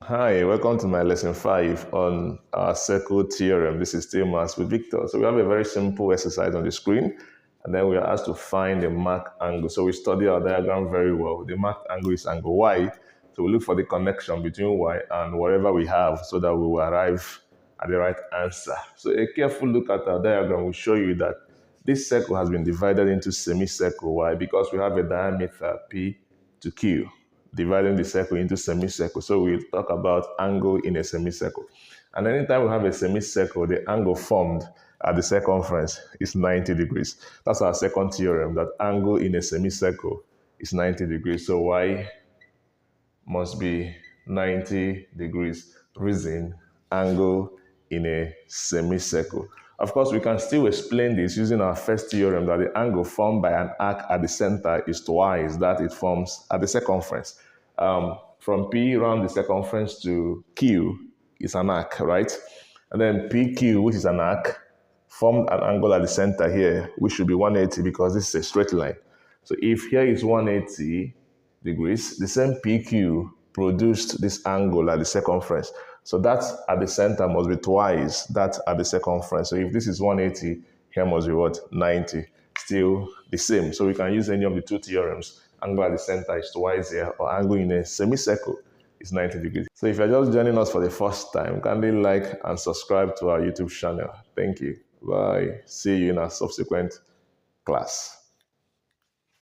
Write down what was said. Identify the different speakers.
Speaker 1: Hi, welcome to my lesson 5 on our circle theorem. This is still maths with Victor. So we have a very simple exercise on the screen, and then we are asked to find the marked angle. So we study our diagram very well. The marked angle is angle Y. So we look for the connection between Y and whatever we have so that we will arrive at the right answer. So a careful look at our diagram will show you that this circle has been divided into semicircle. Why? Because we have a diameter P to Q, dividing the circle into semicircle. So we'll talk about angle in a semicircle. And anytime we have a semicircle, the angle formed at the circumference is 90 degrees. That's our second theorem, that angle in a semicircle is 90 degrees. So Y must be 90 degrees. Reason, angle in a semicircle. Of course, we can still explain this using our first theorem that the angle formed by an arc at the center is twice that it forms at the circumference. From P around the circumference to Q is an arc, right? And then PQ, which is an arc, formed an angle at the center here, which should be 180 because this is a straight line. So if here is 180 degrees, the same PQ produced this angle at the circumference. So that at the center must be twice that at the circumference. So if this is 180, here must be what? 90. Still the same. So we can use any of the two theorems. Angle at the center is twice here, or angle in a semicircle is 90 degrees. So if you're just joining us for the first time, kindly like and subscribe to our YouTube channel. Thank you. Bye. See you in our subsequent class.